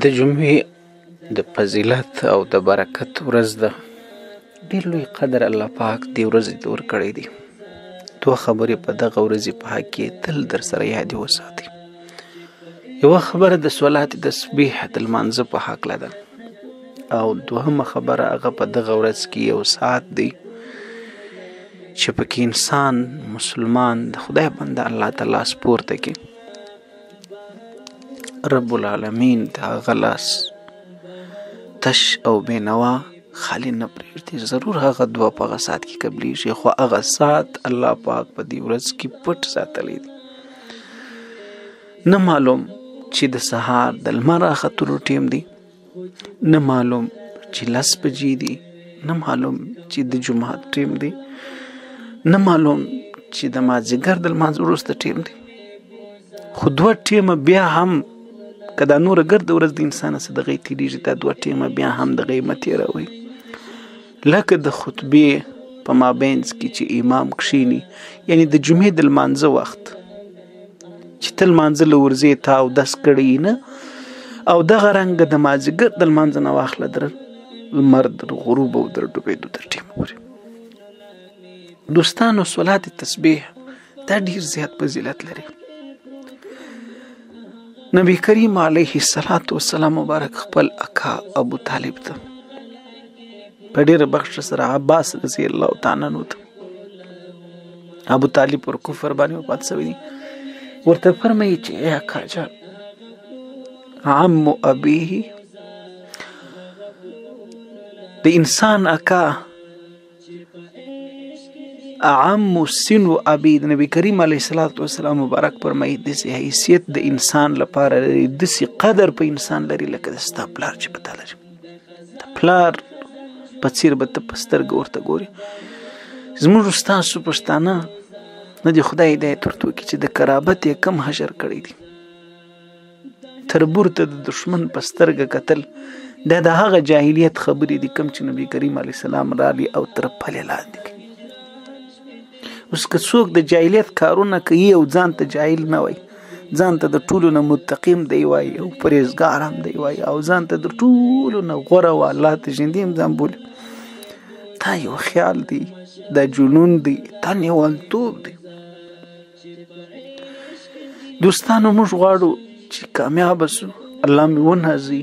د جمعې د فضیلت او د برکت ورځ ده. ډېر لوی قدر الله پاک دې ورځې ته ورکړی دی. دوه خبرې په دغه ورځې په حق کې تل در سره یادې وساتئ. یوه خبره د صلات تسبیح د لمانځه په هکله ده، او دوهمه خبره هغه په دغه ورځ کې یو ساعت دی چې پکې انسان مسلمان د خدای بنده الله تعالی سپورته کړي. رب العالمین د هغه لاس تش او بینوا خالی نه پرېږدي. ضرور هغه دعا په هغه ساعت کې قبلیږي، خو هغه ساعت الله پاک په دې ورځ کې پټ ساتلی دی. نه معلوم چې د سهار د لمر راختلو ټیم دی، نه معلوم چې 10 بجې دي، نه معلوم چې د جمعات ټیم دی، نه معلوم چې د مازدیګر د لمانځه وروسته ټیم دی. خو دوه ټیمه بیا هم که دا نوره ګرده ورځ د انسان څه دغې تېرېږي، دا دوه ټیمه بیا هم دغې مه تېروئ. لکه د خطبې په مابینځ کې چې امام کښېني، یعنې د جمعې د لمانځه وخت چې ته لمانځه له ورځې ته اودس کړی نه، او دغه رنګه د مازدیګر د لمانځه نه واخله در لمر در غروب او در ډوبېدو تر ټیمه پورې. دوستانو، صلات تسبیح دا ډېر زیات فضیلت لري. نبی کریم علیه السلام مبارک خپل اکا ابو طالب ته په ډېره بخښه سره عباس رضی الله تعالی عنه ته ابو طالب پر کفر باندې وفات شوی دی، ورته فرمایي چې ای اکا جان، عم ابيه د انسان اکا اعم سن و ابي د نبی کریم علیه السلام مبارک فرمایي داسې حیثیت د انسان لپاره لري، داسې قدر په انسان لري لکه د ستا پلار چې په تا لري. د پلار په څېر به ته په سترګه ورته ګورې. زموږ ستاسو پښتانه نه دي خدای هدایت ورته وکړي چې د قرابت یې کم حشر کړی دي. تربور ته د دشمن په سترګه کتل دا د هغه جاهلیت خبرې دي کوم چې نبی کریم علیه السلام راغلي او تر پلې لاندې کړي. اوس که څوک د جاهلیت کارونه کوي او ځان ته جاهل نه وایي، ځان ته د ټولو نه متقیم دی وایي او پرهیزګار هم دی وایي، او ځان ته د ټولو نه غوره او الله ته ژوندي هم ځان بولي، دا یو خیال دی، دا جنون دی، دا لیونتوب دی. دوستانو، موږ غواړو چې کامیابه سو، الله مې ونازي،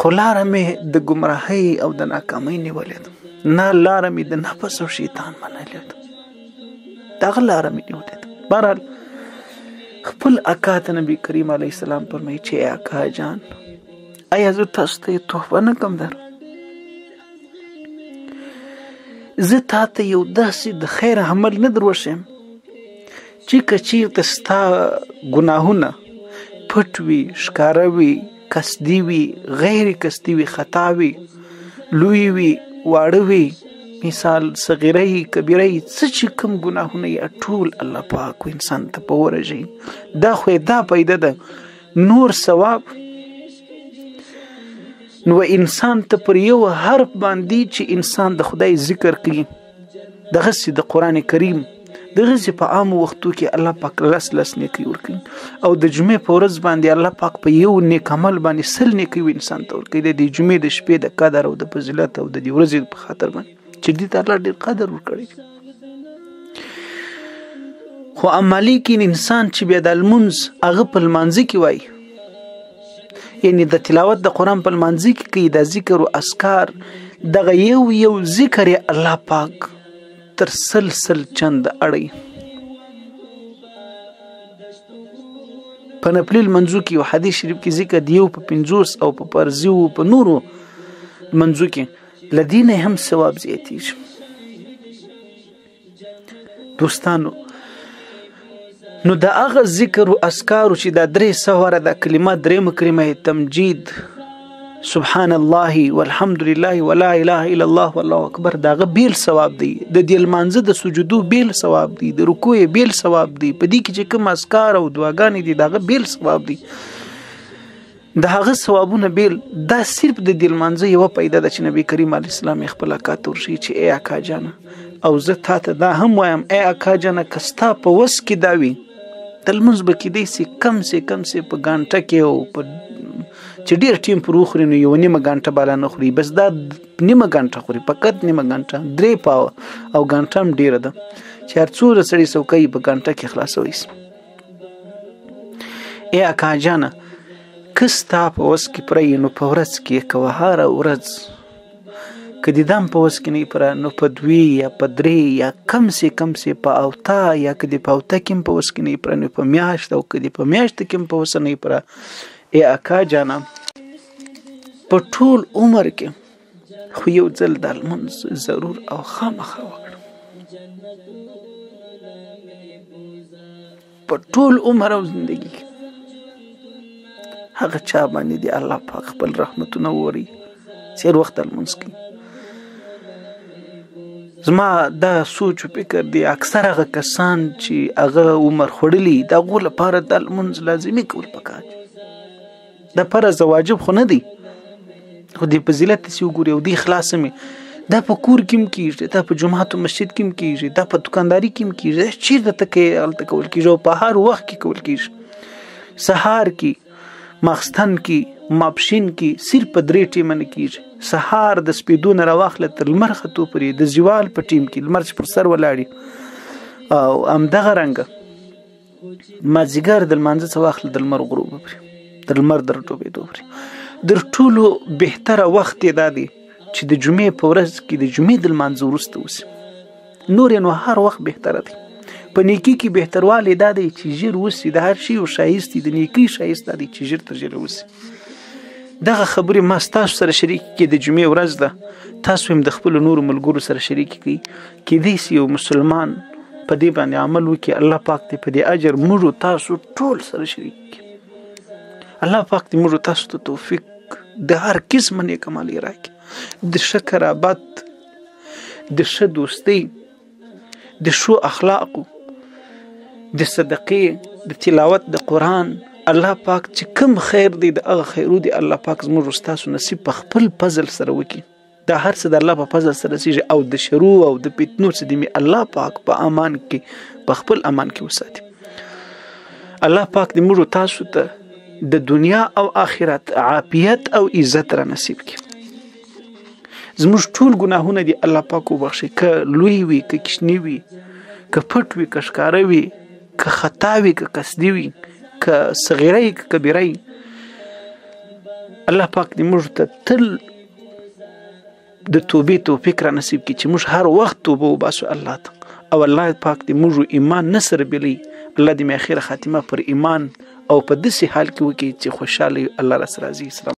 خو لاره مې د ګمراهۍ او د ناکامۍ نیولې ده، نه لاره مې د نفس او شیطان منلې ده، دغه لاره مې نیولې ده. بهرحال خپل اکا ته نبی کریم علیه السلام فرمایي چې ای اکا جان، آیا زه تاسو ته یې تحفه نه کړم در؟ زه تا ته یو داسې د خیر عمل نه در وښیم چې که چېرته ستا ګناهونه پټ وي، ښکاره وي، قصدي وي، غیر قصدي وي، خطا وي، لوی وي، واړه وي، مثال صغیره یې کبیره یې، څه چې کوم ګناهونه یې ټول الله پاک انسان ته په ورژوي. دا خو دا پیدا ده نور ثواب. نو انسان ته پر یو حرف باندې چې انسان د خدای ذکر کوي، دغسې د قرآن کریم دغسې په عامو وختو کې الله پاک لس نیکۍ ورکوي، او د جمعې په ورځ باندې الله پاک په یو نیک عمل باندې 100 نیکۍ انسان ته ورکوي. د جمعې د شپې د قدر او د فضیلت او د دې ورځې په خاطر باندې چې دې ته الله ډېر قدر ورکړی. خو عملي کې انسان چې بیا د لمونځ هغه په لمانځه کې وایي، یعنی د تلاوت د قرآن په لمانځه کې کوي، د ذکر او اذکار دغه یو ذکر یې الله پاک تر 100 چند اړوي. په نفلي لمانځو کې یو حدیث شریف کې ذکر دی، یو په 50 او په فرضي او په نورو لمانځو کې لدینه هم ثواب زیاتیږي. دوستانو، نو د هغه ذکر او اذکارو چې دا 300 د کلمات، درېمه کلمه تمجید، سبحان الله والحمد لله ولا اله الا الله والله اکبر، داغه بیل ثواب دی. د دې لمانځه د سجودو بیل ثواب دی، د رکوع بیل ثواب دی، په دې کې چې کوم اذکار او دعاګانې دي داغه بیل ثواب دی. د هغه ثوابونه بیل. دا صرف د دې لمانځه یو پیدا ده چې نبی کریم علیه السلام خپل اکا ته ورشي چې ای اکا جانه، او زه تا ته دا هم وایم ای اکا جانه، که ستا په وس کې دا وي د لمونځ به کیدای سي کم سي په ګانټه کې او په چې ډېر ټیم پر وخوري نو یوه نیمه ګانټه بالا نه خوري، بس دا نیمه ګانټه خوري، فقط نیمه ګانټه، 3 پاوه او ګانټه هم ډېره ده چې هر څومره سړی څوکۍ په ګانټه کې خلاصوی سي. ای اکا جانه که ستا په وس کې پوره نو په ورځ کې که هره ورځ که د دم په وس کې نه پوره نو په 2 یا په 3 یا کم سي په 8 یا که د په 8 کې هم په وس کې نه پوره نو په میاشت او که د په میاشت کې هم په وس نه پوره. ای اکا جانه په ټول عمر کې خو یو ځل د لمونځ ضرور او خامخا وکړه، په ټول عمر او زندگی کې هغه چا باندې دی الله پاک خپل رحمتونه ووري چې وخت لمونځ کوي. زما دا سوچ و فکر دی اکثر هغه کسان چې هغه عمر خوړلی د هغو لپاره د لمونځ لازمي کول پکار دي. دا فرض واجب خو نه دی، خو د فضیلت داسې وګوري او دی خلاصه مې دا په کور کې هم کېږي، دا په جومات او مسجد کې هم کېږي، دا په دکانداري کې هم کېږي، چېرته ته کې هلته کول کېږي او په هر وخت کې کول کېږي. سهار کې، ماخستن کې، ماپښین کې، صرف په 3 ټیمه نه کېږي. سهار د سپېدو نه راواخله تر لمر ختو پورې د زوال په ټیم کې لمر چې پر سر ولاړي، او همدغه رنګه مازدیګر د لمانځه څخه واخله د لمر غروب پورې، د لمر د راټوپېدو پورې. در ټولو بهتره وخت یې دا دی چې د جمعې په ورځ کې د جمعې د لمانځه وروسته وسي. نور نو هر وخت بهتره دی. په نیکي کې بهتروالی دا دی چې ژر وسي، د هر شي او ښایست د نیکي ښایست دا دی چې ژر تر ژره وسي. دغه خبرې ما ستاسو سره شریک کړي، د جمعې ورځ ده، تاسو هم د خپلو نورو ملګرو سره شریک کړئ. کیدای سي یو مسلمان په دې باندې عمل وکړي، الله پاک دې په دې اجر موږ تاسو ټول سره شریک کړي. الله پاک دې موږ تاسو ته توفیق د هر قسم نیک عمل راکړي، د ښه قرابت، د ښه دوستۍ، د ښو اخلاقو، د صدقې، د تلاوت د قرآن. الله پاک چې کوم خیر دی د هغه خیرو دی الله پاک زموږ ستاسو نصیب په خپل فضل سره وکړي. دا هر څه د الله په فضل سره رسیږي او د شرو او د فتنو څخه دې الله پاک په امان کې، په خپل امان کې وساتي. الله پاک دې موږ تاسو ته د دنیا او آخرت عافیت او عزت را نصیب کړي. زموږ ټول ګناهونه دي الله پاک وبخښي، که لوی وي، که کوچني وي، که پټ وي، که ښکاره وي، که خطا وي، که قصدي وي، که صغیره وي، که کبیره وي. الله پاک دې موږ ته تل د توبې توفیق را نصیب کړي چې موږ هر وخت توبه وباسو الله ته، او الله پاک دې موږ ایمان نه سره بلي. الله دې مې اخره خاتمه پر ایمان او په داسې حال کې وکړي چې خوشحاله الله را سره راځي.